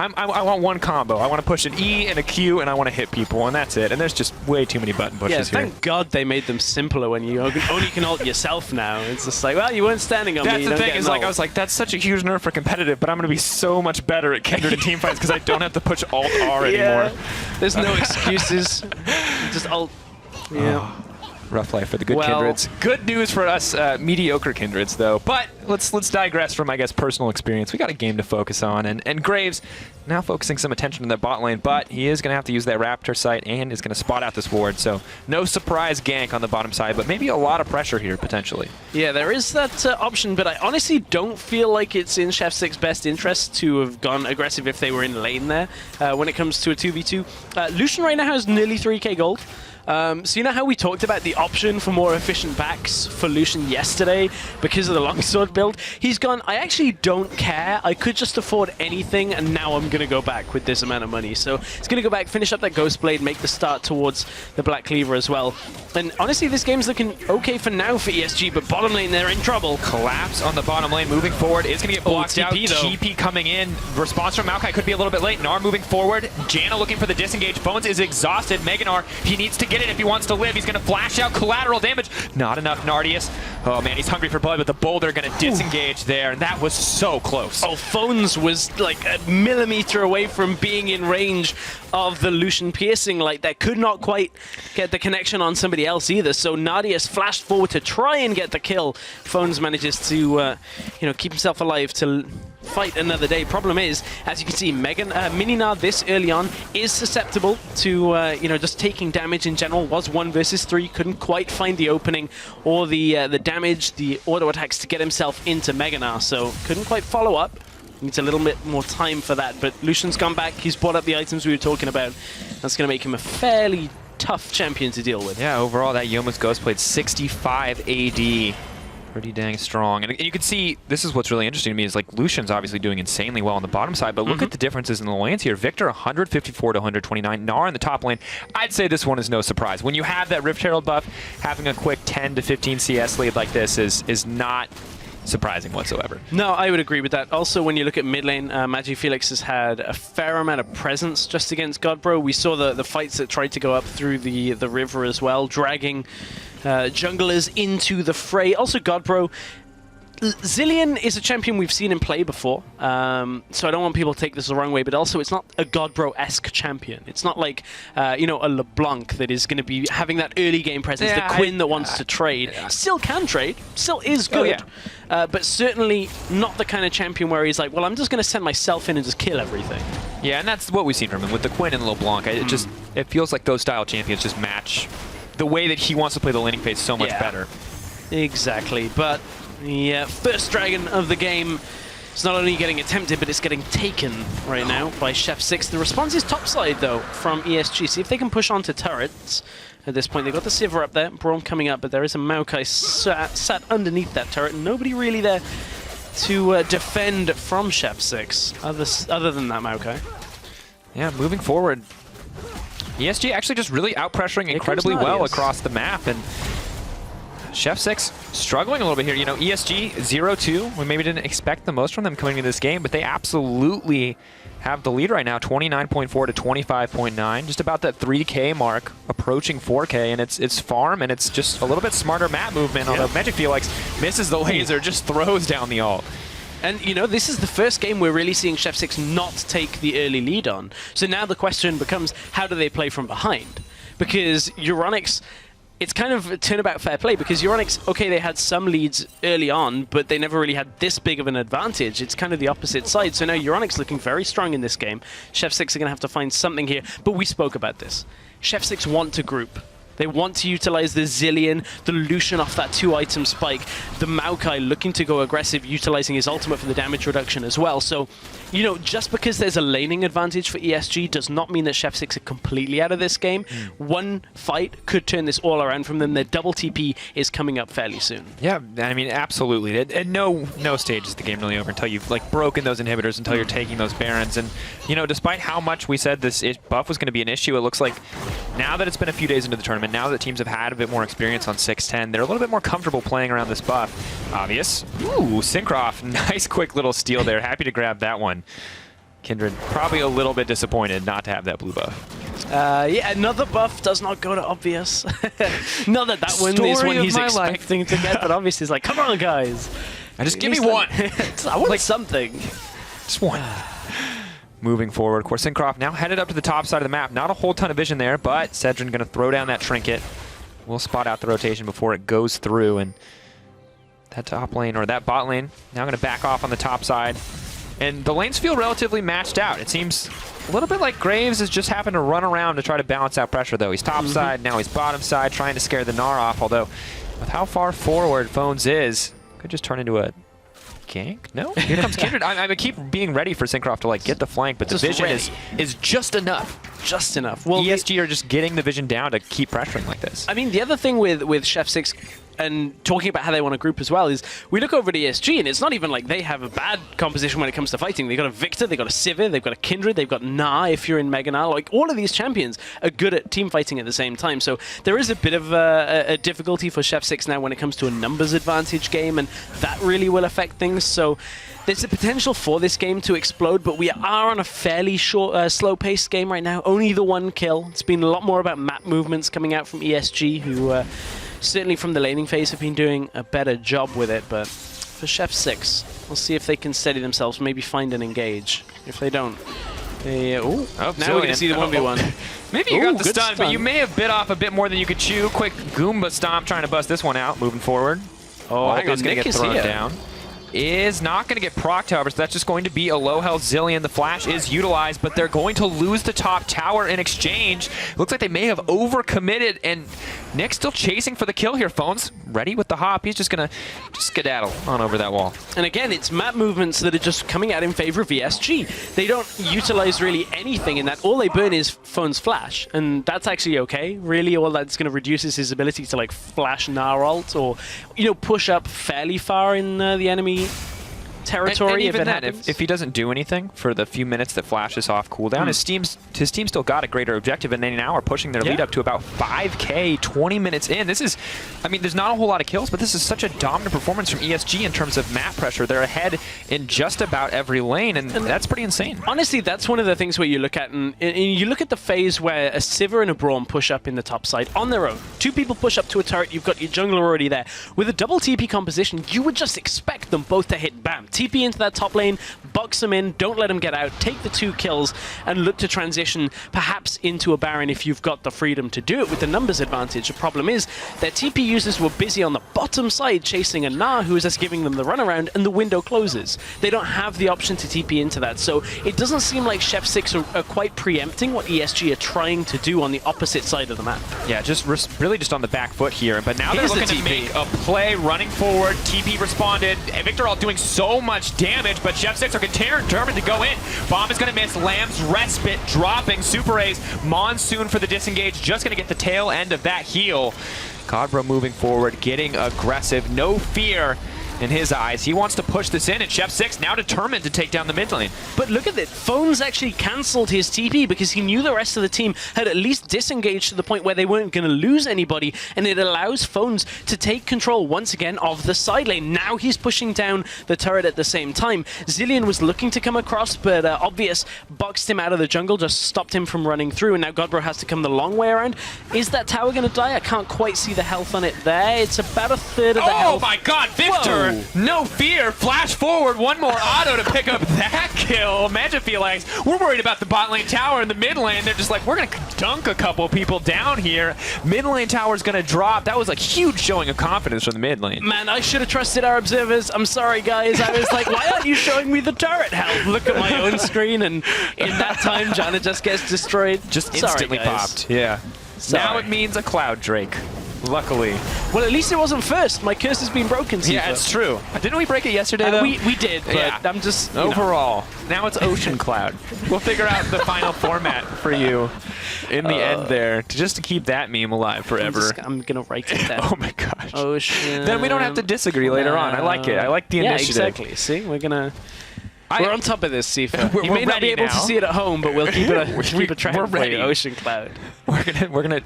I want one combo. I want to push an E and a Q, and I want to hit people, and that's it. And there's just way too many button pushes here. Thank God they made them simpler when you only can ult yourself now. It's just like, well, you weren't standing on me. That's the thing, is like, I was like, that's such a huge nerf for competitive, but I'm going to be so much better at Kindred and teamfights because I don't have to push Alt R anymore. There's no excuses. Just ult. Yeah. Oh. Rough life for the good Kindreds. Good news for us mediocre Kindreds, though. But let's digress from, I guess, personal experience. We got a game to focus on, and Graves now focusing some attention on that bot lane, but he is going to have to use that Raptor sight and is going to spot out this ward. So no surprise gank on the bottom side, but maybe a lot of pressure here, potentially. Yeah, there is that option, but I honestly don't feel like it's in Chef 6's best interest to have gone aggressive if they were in lane there when it comes to a 2v2. Lucian right now has nearly 3k gold. So you know how we talked about the option for more efficient backs for Lucian yesterday because of the longsword build? He's gone, I actually don't care. I could just afford anything, and now I'm going to go back with this amount of money. So he's going to go back, finish up that Ghost Blade, make the start towards the Black Cleaver as well. And honestly, this game's looking okay for now for ESG, but bottom lane, they're in trouble. Collapse on the bottom lane, moving forward. It's going to get blocked out. TP coming in. Response from Maokai could be a little bit late. Gnar moving forward. Janna looking for the disengage. Bones is exhausted. Mega Gnar, he needs to get it if he wants to live. He's going to flash out collateral damage. Not enough, Nardius. Oh, man, he's hungry for blood, but the Boulder going to disengage there, and that was so close. Oh, Phones was like a millimeter away from being in range of the Lucian piercing. Like, that could not quite get the connection on somebody else either. So Nardius flashed forward to try and get the kill. Phones manages to, keep himself alive to fight another day. Problem is, as you can see, Mini Gnar this early on is susceptible to, just taking damage in general. Was 1 versus 3, couldn't quite find the opening or the damage, the auto attacks to get himself into Mega Gnar, so couldn't quite follow up. Needs a little bit more time for that, but Lucian's come back. He's brought up the items we were talking about. That's going to make him a fairly tough champion to deal with. Yeah, overall, that Youmuu's Ghost played 65 AD. Pretty dang strong. And you can see, this is what's really interesting to me, is like Lucian's obviously doing insanely well on the bottom side, but look at the differences in the lanes here. Victor 154 to 129. Gnar in the top lane. I'd say this one is no surprise. When you have that Rift Herald buff, having a quick 10 to 15 CS lead like this is not surprising whatsoever. No, I would agree with that. Also, when you look at mid lane, MagiFelix has had a fair amount of presence just against Godbro. We saw the fights that tried to go up through the river as well, dragging junglers into the fray. Also, Godbro, Zilean is a champion we've seen him play before, so I don't want people to take this the wrong way, but also it's not a Godbro-esque champion. It's not like, a LeBlanc that is going to be having that early game presence, the Quinn that wants to trade. Still can trade, still is good, but certainly not the kind of champion where he's like, well, I'm just going to send myself in and just kill everything. Yeah, and that's what we've seen from him with the Quinn and LeBlanc. It feels like those style champions just match the way that he wants to play the laning phase so much better. Exactly, but yeah, first dragon of the game is not only getting attempted, but it's getting taken right now by Chef 6. The response is topside, though, from ESG. See if they can push onto turrets at this point. They've got the Sivir up there, Braum coming up, but there is a Maokai sat underneath that turret, and nobody really there to defend from Chef 6, other than that Maokai. Yeah, moving forward, ESG actually just really out-pressuring incredibly well across the map, and Chef 6 struggling a little bit here. ESG 0-2. We maybe didn't expect the most from them coming into this game, but they absolutely have the lead right now, 29.4 to 25.9. Just about that 3K mark, approaching 4K, and it's farm, and it's just a little bit smarter map movement, although MagicFelix misses the laser, just throws down the ult. And, this is the first game we're really seeing Chef 6 not take the early lead on. So now the question becomes, how do they play from behind? Because Euronics, it's kind of a turnabout fair play, because Euronics, okay, they had some leads early on, but they never really had this big of an advantage. It's kind of the opposite side. So now Euronics looking very strong in this game. Chef 6 are going to have to find something here. But we spoke about this. Chef 6 want to group. They want to utilize the Zilean, the Lucian off that 2-item spike, the Maokai looking to go aggressive, utilizing his ultimate for the damage reduction as well. So, just because there's a laning advantage for ESG does not mean that Chef 6 are completely out of this game. One fight could turn this all around from them. Their double TP is coming up fairly soon. Yeah, I mean, absolutely. At no stage is the game really over until you've broken those inhibitors, until you're taking those Barons. And, despite how much we said this buff was going to be an issue, it looks like now that it's been a few days into the tournament, now that teams have had a bit more experience on 6-10, they're a little bit more comfortable playing around this buff. Obvious. Ooh, Syncroft, nice quick little steal there. Happy to grab that one. Kindred probably a little bit disappointed not to have that blue buff. Yeah, another buff does not go to Obvious. Not that one is one he's expecting to get, but Obvious is like, come on, guys. Just give me one. I want something. Just one. Moving forward, of course, Syncroft now headed up to the top side of the map. Not a whole ton of vision there, but Cedrin going to throw down that trinket. We'll spot out the rotation before it goes through, and that top lane, or that bot lane, now going to back off on the top side. And the lanes feel relatively matched out. It seems a little bit like Graves is just having to run around to try to balance out pressure, though. He's top side, now he's bottom side, trying to scare the Gnar off, although with how far forward Phones is, could just turn into a gank? No? Here comes Kindred. I keep being ready for Syncroft to get the flank, but the vision is just enough. Just enough. Well, ESG are just getting the vision down to keep pressuring like this. I mean, the other thing with Chef 6 and talking about how they want to group as well is we look over at ESG and it's not even like they have a bad composition when it comes to fighting. They've got a Victor, they've got a Sivir, they've got a Kindred, they've got Gnar if you're in Mega Gnar. Like, all of these champions are good at team fighting at the same time. So there is a bit of a difficulty for Chef 6 now when it comes to a numbers advantage game, and that really will affect things. So there's a potential for this game to explode, but we are on a fairly short, slow-paced game right now. Only the one kill. It's been a lot more about map movements coming out from ESG, who certainly from the laning phase have been doing a better job with it. But for Chef 6, we'll see if they can steady themselves, maybe find and engage. If they don't, they... now we're going to see the 1v1. Maybe you got the stun, but you may have bit off a bit more than you could chew. Quick Goomba stomp trying to bust this one out, moving forward. Oh, hang on, going to get thrown down. Is not going to get procced, however, so that's just going to be a low-health Zilean. The flash is utilized, but they're going to lose the top tower in exchange. Looks like they may have overcommitted, and Nick's still chasing for the kill here. Phones ready with the hop. He's just going to skedaddle on over that wall. And again, it's map movements that are just coming out in favor of ESG. They don't utilize really anything in that. All they burn is Phone's flash, and that's actually okay. Really, all that's going to reduce is his ability to flash Gnar ult or, push up fairly far in the enemy territory and even if it then, happens. if he doesn't do anything for the few minutes that Flash is off cooldown, his team still got a greater objective, and they now are pushing their lead up to about 5K 20 minutes in. This is, I mean, there's not a whole lot of kills, but this is such a dominant performance from ESG in terms of map pressure. They're ahead in just about every lane, and that's pretty insane. Honestly, that's one of the things where you look at, and you look at the phase where a Sivir and a Braum push up in the top side on their own. Two people push up to a turret, you've got your jungler already there. With a double TP composition, you would just expect them both to hit bam. TP into that top lane, box them in, don't let them get out, take the 2 kills, and look to transition perhaps into a Baron if you've got the freedom to do it with the numbers advantage. The problem is their TP users were busy on the bottom side chasing a Gnar who is just giving them the runaround, and the window closes. They don't have the option to TP into that, so it doesn't seem like Chef 6 are quite preempting what ESG are trying to do on the opposite side of the map. Yeah, just really just on the back foot here, but now they're Here's the looking to TP. make a play, running forward. TP responded. Victor all doing so much damage, but Chef 6 are determined to go in. Bomb is going to miss. Lamb's Respite dropping. Super A's Monsoon for the disengage. Just going to get the tail end of that heal. Godbro moving forward, getting aggressive. No fear in his eyes. He wants to push this in, and Chef 6 now determined to take down the mid lane. But look at it. Phones actually cancelled his TP because he knew the rest of the team had at least disengaged to the point where they weren't going to lose anybody, and it allows Phones to take control once again of the side lane. Now he's pushing down the turret at the same time. Zilean was looking to come across, but Obvious boxed him out of the jungle, just stopped him from running through, and now Godbro has to come the long way around. Is that tower going to die? I can't quite see the health on it there. It's about a third of the health. Oh my god, Victor! Whoa. No fear! Flash forward, one more auto to pick up that kill. Magiphilax, we're worried about the bot lane tower and the mid lane. They're just like, we're gonna dunk a couple people down here. Mid lane tower's gonna drop. That was a huge showing of confidence from the mid lane. Man, I should have trusted our observers. I'm sorry, guys. I was like, why aren't you showing me the turret health? Look at my own screen, and in that time, Janna just gets destroyed. Just Sorry, instantly guys. popped. Yeah. Sorry. Now it means a Cloud Drake. Luckily. Well, at least it wasn't first. My curse has been broken, Sifa. Yeah, it's true. Didn't we break it yesterday, though? We did, but Yeah. I'm just, you know. Overall, now it's Ocean Cloud. We'll figure out the final format for you in the end there, just to keep that meme alive forever. I'm going to write it down. Oh my gosh. Ocean. Then we don't have to disagree later on. I like it. I like the initiative. Yeah, exactly. See, we're on top of this, Sifa. You we're may not be ready able to now. see it at home, but we'll keep it keep a track we're for you, ready. Ocean Cloud. We're gonna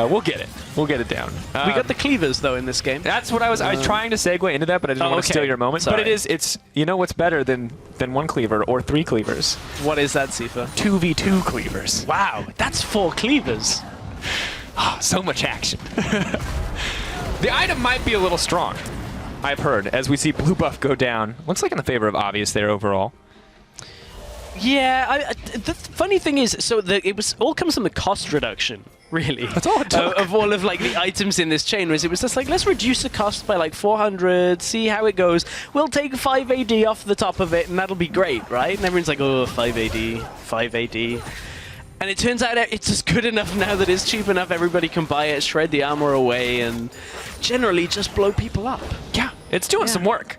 we'll get it. We'll get it down. We got the cleavers, though, in this game. That's what I was trying to segue into that, but I didn't want to steal your moment. Sorry. But it's you know what's better than one cleaver or 3 cleavers? What is that, Sifa? 2v2 cleavers. Wow, that's 4 cleavers. So much action. The item might be a little strong, I've heard, as we see blue buff go down. Looks like in the favor of Obvious there overall. Yeah, the funny thing is, so it all comes from the cost reduction, really. That's all it took. Of all of like the items in this chain, was it was just like, let's reduce the cost by like 400, see how it goes. We'll take 5 AD off the top of it, and that'll be great, right? And everyone's like, oh, 5 AD, 5 AD. And it turns out it's just good enough now that it's cheap enough, everybody can buy it, shred the armor away, and generally just blow people up. Yeah, it's doing some work.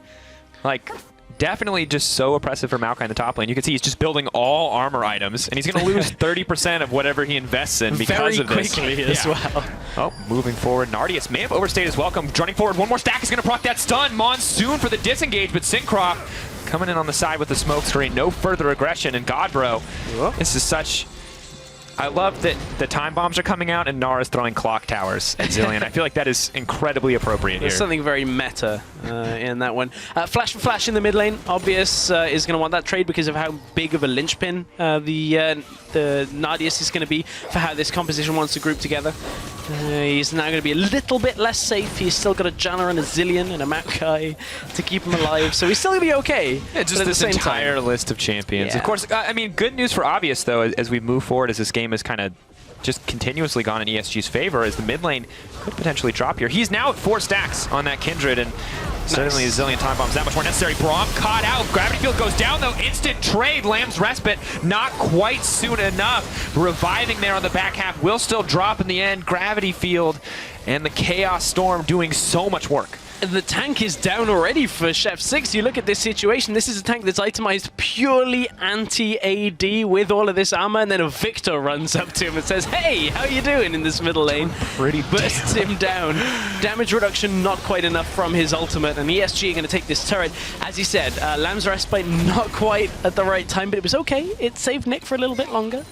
Like, definitely just so oppressive for Maokai in the top lane. You can see he's just building all armor items, and he's going to lose 30% of whatever he invests in because of this. Very quickly as well. Oh, moving forward. Nardius may have overstayed his welcome. Running forward, one more stack is going to proc that stun. Monsoon for the disengage, but Syncroft coming in on the side with the smoke screen. No further aggression, and Godbro. This is such... I love that the time bombs are coming out and Nara's throwing clock towers at Zilean. I feel like that is incredibly appropriate There's here. something very meta in that one. Flash for Flash in the mid lane. Obvious is going to want that trade because of how big of a linchpin the Nardius is going to be for how this composition wants to group together. He's now going to be a little bit less safe. He's still got a Janna and a Zilean and a Maokai to keep him alive, so he's still going to be okay. Yeah, just but at this the same entire time, list of champions. Yeah. Of course, I mean, good news for Obvious, though, as we move forward, as this game has kind of just continuously gone in ESG's favor, as the mid lane could potentially drop here. He's now at 4 stacks on that Kindred, and certainly a Zilean time bombs that much more necessary. Braum caught out. Gravity Field goes down, though. Instant trade. Lamb's Respite not quite soon enough. Reviving there on the back half will still drop in the end. Gravity Field and the Chaos Storm doing so much work. The tank is down already for Chef 6. You look at this situation, this is a tank that's itemized purely anti-AD with all of this armor, and then a Victor runs up to him and says, "Hey, how you doing?" in this middle lane. Pretty bursts him down. Damage reduction not quite enough from his ultimate, and ESG are going to take this turret. As he said, Lamb's Respite not quite at the right time, but it was okay. It saved Nick for a little bit longer.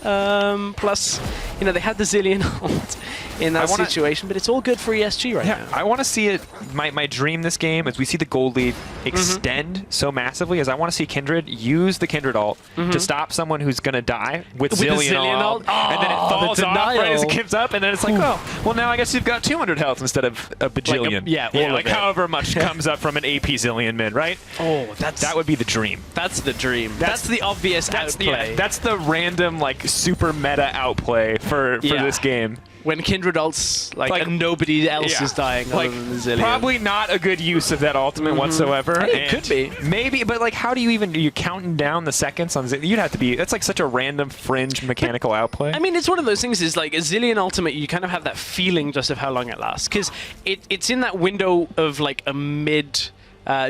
Plus, you know, they had the Zilean ult in that situation, but it's all good for ESG right now. I want to see it. My dream this game is we see the gold lead extend so massively, as I want to see Kindred use the Kindred ult to stop someone who's going to die with Zilean ult, and then it falls off right as it comes up, and then it's like, oh, well, now I guess you've got 200 health instead of a bajillion. Like however much comes up from an AP Zilean mid, right? Oh, that would be the dream. That's the dream. That's the obvious outplay. That's the random, like, super meta outplay for this game. When Kindred ults, and nobody else is dying other than the Zilean. Probably not a good use of that ultimate whatsoever. It could be. Maybe, but like, how do you even, are you counting down the seconds on Zilean? You'd have to be, that's like such a random fringe mechanical outplay. I mean, it's one of those things, is like a Zilean ultimate, you kind of have that feeling just of how long it lasts. Because it's in that window of like a mid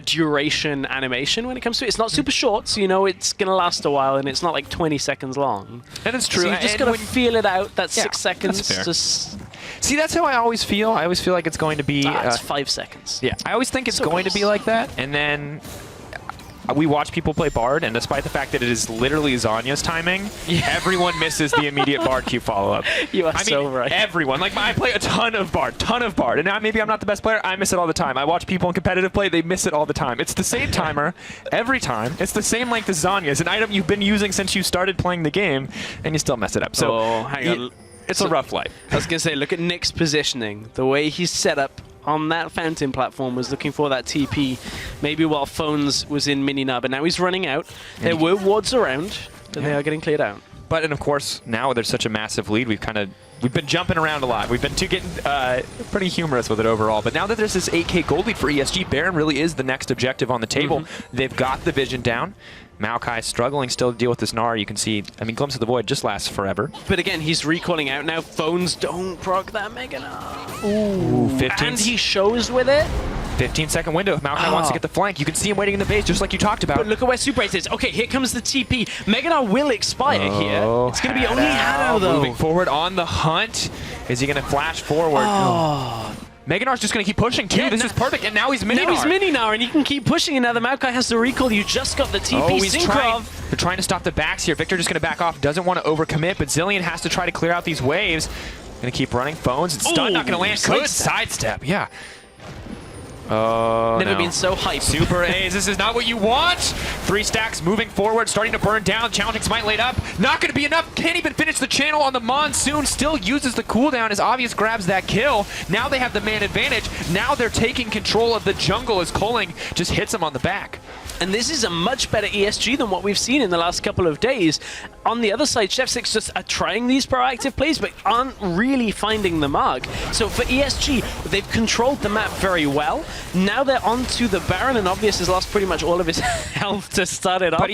duration animation when it comes to it. It's not super short, so you know it's going to last a while, and it's not like 20 seconds long. And it's true. So you just got to feel it out, that 6 seconds. That's fair. Just see, that's how I always feel. I always feel like it's going to be... it's 5 seconds. Yeah, I always think it's so going close. to be like that, and then we watch people play Bard, and despite the fact that it is literally Zhonya's timing, everyone misses the immediate Bard Q follow-up. You are so right. Everyone. Like, I play a ton of Bard, and now maybe I'm not the best player, I miss it all the time. I watch people in competitive play, they miss it all the time. It's the same timer every time. It's the same length as Zhonya. It's an item you've been using since you started playing the game, and you still mess it up. So, hang on. It's a rough life. I was going to say, look at Nick's positioning. The way he's set up on that Fountain platform was looking for that TP, maybe while Phones was in mini-nub, but now he's running out. There were wards around, but they are getting cleared out. But, and of course, now there's such a massive lead, we've been jumping around a lot. We've been getting pretty humorous with it overall. But now that there's this 8K gold lead for ESG, Baron really is the next objective on the table. They've got the vision down. Maokai struggling still to deal with this Gnar. You can see, I mean, Glimpse of the Void just lasts forever. But again, he's recalling out now. Phones don't proc that Mega Gnar. Ooh, 15. And he shows with it. 15-second window. If Maokai wants to get the flank, you can see him waiting in the base, just like you talked about. But look at where Super 8 is. Okay, here comes the TP. Mega Gnar will expire here. It's going to be only Hado, though. Moving forward on the hunt. Is he going to flash forward? Mega Gnar's just going to keep pushing, too. This is perfect, and now he's Mini-Gnar. Now he's Mini-Gnar, and he can keep pushing, and now the Maokai has the recall. You just got the TP Syncrov. They're trying to stop the backs here. Victor just going to back off. Doesn't want to overcommit, but Zilean has to try to clear out these waves. Going to keep running. Phones and stun, not going to land. Good sidestep, yeah. Oh, Never been so hyped. Super A's, this is not what you want. 3 stacks moving forward, starting to burn down. Challenging Smite laid up. Not going to be enough. Can't even finish the channel on the Monsoon. Still uses the cooldown as Obvious grabs that kill. Now they have the man advantage. Now they're taking control of the jungle as Culling just hits him on the back. And this is a much better ESG than what we've seen in the last couple of days. On the other side, Chef 6 just are trying these proactive plays, but aren't really finding the mark. So for ESG, they've controlled the map very well. Now they're onto the Baron, and Obvious has lost pretty much all of his health to start it off.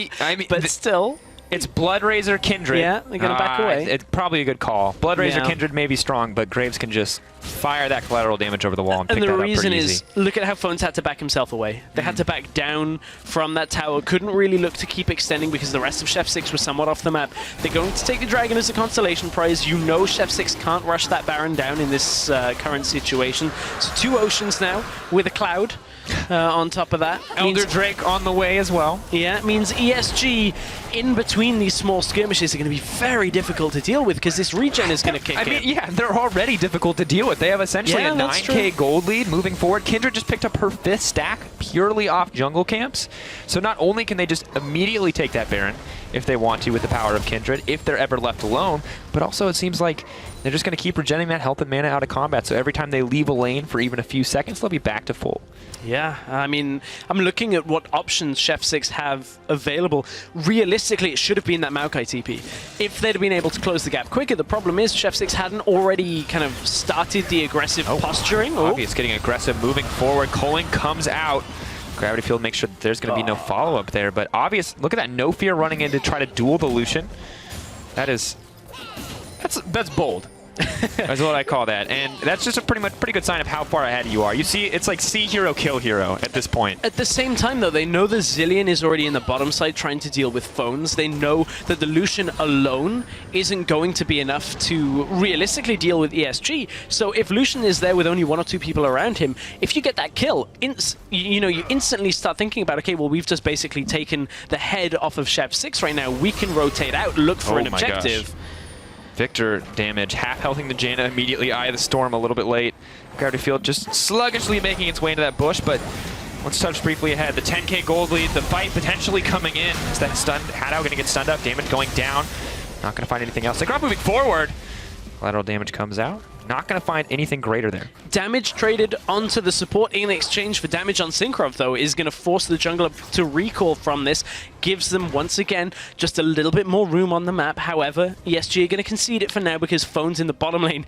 But still... It's Bloodrazor Kindred. Yeah, they're going to back away. It's probably a good call. Bloodrazor Kindred may be strong, but Graves can just fire that collateral damage over the wall and pick that up pretty easy. And the reason is, look at how Phones had to back himself away. They had to back down from that tower. Couldn't really look to keep extending because the rest of Chef 6 was somewhat off the map. They're going to take the Dragon as a consolation prize. You know Chef 6 can't rush that Baron down in this current situation. So 2 Oceans now with a Cloud. On top of that, Elder Drake on the way as well. Yeah, it means ESG in between these small skirmishes are going to be very difficult to deal with because this regen is going to kick in. I mean, yeah, they're already difficult to deal with. They have essentially a 9K gold lead moving forward. Kindred just picked up her 5th stack purely off jungle camps. So not only can they just immediately take that Baron if they want to with the power of Kindred, if they're ever left alone, but also it seems like they're just going to keep regenerating that health and mana out of combat. So every time they leave a lane for even a few seconds, they'll be back to full. Yeah, I mean, I'm looking at what options Chef 6 have available. Realistically, it should have been that Maokai TP. If they'd been able to close the gap quicker, the problem is Chef 6 hadn't already kind of started the aggressive posturing. Obvious getting aggressive, moving forward. Culling comes out. Gravity Field makes sure that there's going to be no follow-up there. But Obvious, look at that No Fear running in to try to duel the Lucian. That's bold. That's what I call that. And that's just a pretty good sign of how far ahead you are. You see, it's like see hero, kill hero at this point. At the same time, though, they know the Zilean is already in the bottom side trying to deal with phones. They know that the Lucian alone isn't going to be enough to realistically deal with ESG. So if Lucian is there with only 1 or 2 people around him, if you get that kill, you instantly start thinking about, okay, well, we've just basically taken the head off of Chef 6 right now. We can rotate out, look for an objective. Gosh. Victor damage, half-healthing the Jaina immediately. Eye of the Storm a little bit late. Gravity Field just sluggishly making its way into that bush, but let's touch briefly ahead. The 10k gold lead, the fight potentially coming in. Is that stunned? Haddow going to get stunned up, damage going down. Not going to find anything else. Syncroft moving forward. Lateral damage comes out. Not going to find anything greater there. Damage traded onto the support in exchange for damage on Syncroft, though, is going to force the jungler to recall from this. Gives them, once again, just a little bit more room on the map. However, ESG are going to concede it for now because Phone's in the bottom lane.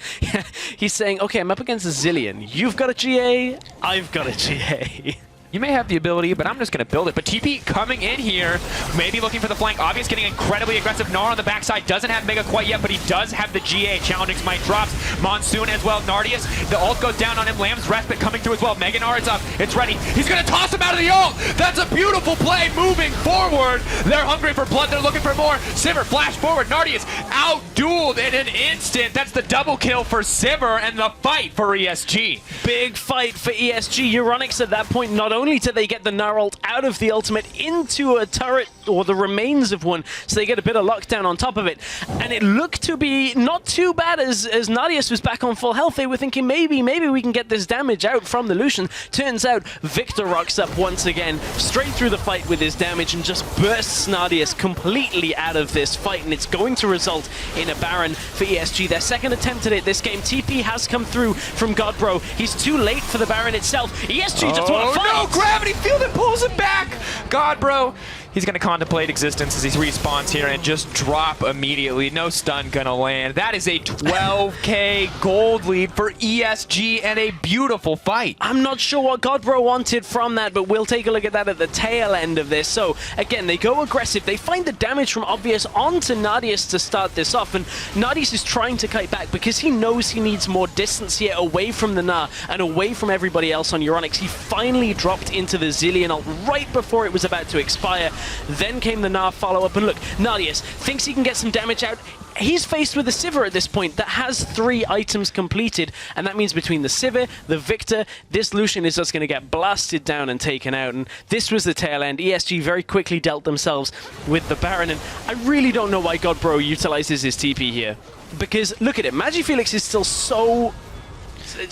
He's saying, okay, I'm up against a Zilean. You've got a GA, I've got a GA. You may have the ability, but I'm just going to build it. But TP coming in here, maybe looking for the flank. Obvious getting incredibly aggressive. Gnar on the backside doesn't have Mega quite yet, but he does have the GA. Challenging Smite drops. Monsoon as well. Nardius, the ult goes down on him. Lamb's Respite coming through as well. Mega Gnar is up. It's ready. He's going to toss him out of the ult. That's a beautiful play moving forward. They're hungry for blood. They're looking for more. Sivir flash forward. Nardius out-dueled in an instant. That's the double kill for Sivir and the fight for ESG. Big fight for ESG. Euronics at that point not only do they get the Gnar ult out of the ultimate into a turret, or the remains of one, so they get a bit of lockdown on top of it. And it looked to be not too bad as Nardius was back on full health. They were thinking maybe we can get this damage out from the Lucian. Turns out Victor rocks up once again, straight through the fight with his damage and just bursts Nardius completely out of this fight, and it's going to result in a Baron for ESG. Their second attempt at it this game. TP has come through from Godbro. He's too late for the Baron itself. ESG just want to fight! No, Gravity Field that pulls him back! God, bro. He's going to contemplate existence as he respawns here and just drop immediately. No stun going to land. That is a 12k gold lead for ESG and a beautiful fight. I'm not sure what Godbro wanted from that, but we'll take a look at that at the tail end of this. So, again, they go aggressive. They find the damage from Obvious onto Nardius to start this off, and Nardius is trying to kite back because he knows he needs more distance here away from the Gnar and away from everybody else on Euronics. He finally dropped into the Zilean ult right before it was about to expire. Then came the Gnar follow-up, and look, Nardius thinks he can get some damage out. He's faced with a Sivir at this point that has 3 items completed, and that means between the Sivir, the Victor, this Lucian is just going to get blasted down and taken out, and this was the tail end. ESG very quickly dealt themselves with the Baron, and I really don't know why Godbro utilizes his TP here, because look at it, Magifelix is still so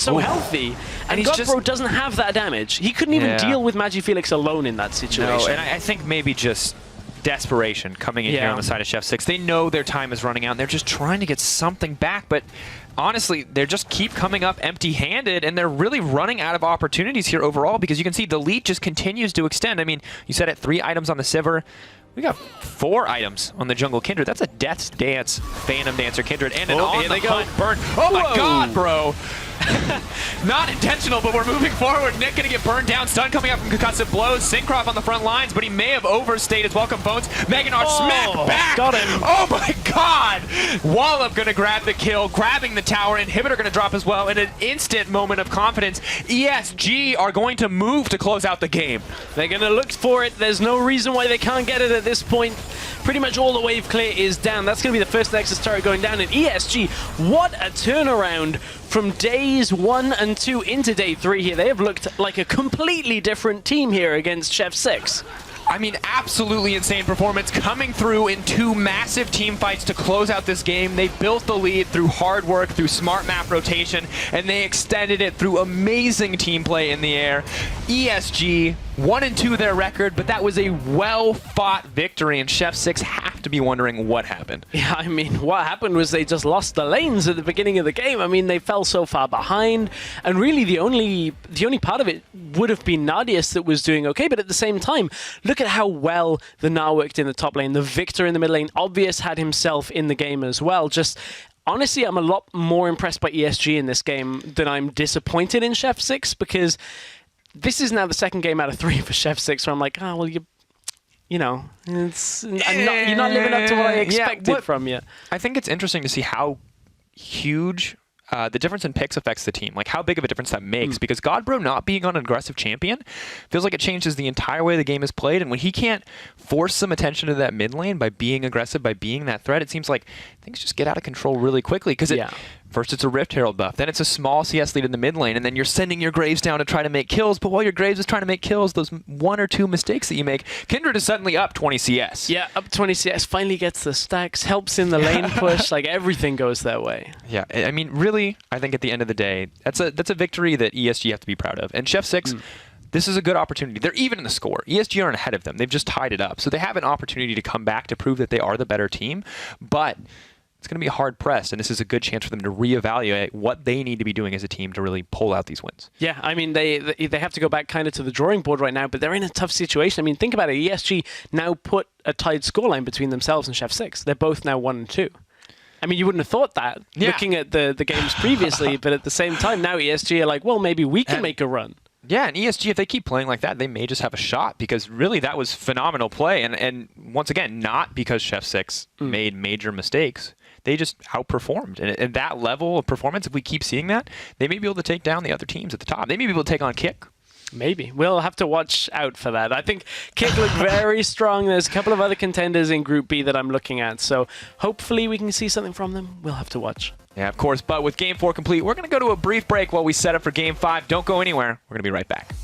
healthy, and Godbro doesn't have that damage. He couldn't even deal with Magifelix alone in that situation. No, and I think maybe just desperation coming in here on the side of Chef 6. They know their time is running out, and they're just trying to get something back, but honestly, they just keep coming up empty-handed, and they're really running out of opportunities here overall, because you can see the lead just continues to extend. I mean, you said it, 3 items on the Sivir. We got 4 items on the Jungle Kindred. That's a Death's Dance Phantom Dancer Kindred, and an on the hunt burn. Oh my god, bro! Not intentional, but we're moving forward. Nick gonna get burned down. Stun coming up from concussive blows. Syncroft on the front lines, but he may have overstayed his welcome. Bones. Mega Gnar smack back. Got him. Oh my god! Wallop gonna grab the kill, grabbing the tower. Inhibitor gonna drop as well. In an instant moment of confidence, ESG are going to move to close out the game. They're gonna look for it. There's no reason why they can't get it at this point. Pretty much all the wave clear is down. That's gonna be the first Nexus turret going down. And ESG, what a turnaround from days 1 and 2 into day 3 here. They have looked like a completely different team here against Chef 6. I mean, absolutely insane performance coming through in 2 massive team fights to close out this game. They built the lead through hard work, through smart map rotation, and they extended it through amazing team play in the air. ESG 1-2 their record, but that was a well-fought victory, and Chef 6 have to be wondering what happened. Yeah, I mean, what happened was they just lost the lanes at the beginning of the game. I mean, they fell so far behind, and really the only part of it would have been Nardius that was doing okay, but at the same time, look at how well the Gnar worked in the top lane, the Victor in the mid lane. Obvious had himself in the game as well. Just honestly, I'm a lot more impressed by ESG in this game than I'm disappointed in Chef 6, because this is now the second game out of 3 for Chef 6 where I'm like, oh, well, you know, you're not living up to what I expected from you. I think it's interesting to see how huge the difference in picks affects the team, like how big of a difference that makes, because Godbro not being on an aggressive champion feels like it changes the entire way the game is played. And when he can't force some attention to that mid lane by being aggressive, by being that threat, it seems like things just get out of control really quickly. Because first it's a Rift Herald buff, then it's a small CS lead in the mid lane, and then you're sending your Graves down to try to make kills. But while your Graves is trying to make kills, those 1 or 2 mistakes that you make, Kindred is suddenly up 20 CS. Yeah, up 20 CS, finally gets the stacks, helps in the lane push, like everything goes their way. Yeah, I mean, really, I think at the end of the day, that's a victory that ESG have to be proud of. And Chef 6, this is a good opportunity. They're even in the score. ESG aren't ahead of them. They've just tied it up. So they have an opportunity to come back to prove that they are the better team. But it's going to be hard pressed, and this is a good chance for them to reevaluate what they need to be doing as a team to really pull out these wins. Yeah, I mean, they have to go back kind of to the drawing board right now, but they're in a tough situation. I mean, think about it. ESG now put a tied scoreline between themselves and Chef 6. They're both now 1 and 2. I mean, you wouldn't have thought that looking at the games previously, but at the same time, now ESG are like, well, maybe we can make a run. Yeah, and ESG, if they keep playing like that, they may just have a shot, because really that was phenomenal play. And once again, not because Chef 6 made major mistakes. They just outperformed. And at that level of performance, if we keep seeing that, they may be able to take down the other teams at the top. They may be able to take on Kick. Maybe. We'll have to watch out for that. I think Kick looked very strong. There's a couple of other contenders in Group B that I'm looking at. So hopefully we can see something from them. We'll have to watch. Yeah, of course. But with Game 4 complete, we're going to go to a brief break while we set up for Game 5. Don't go anywhere. We're going to be right back.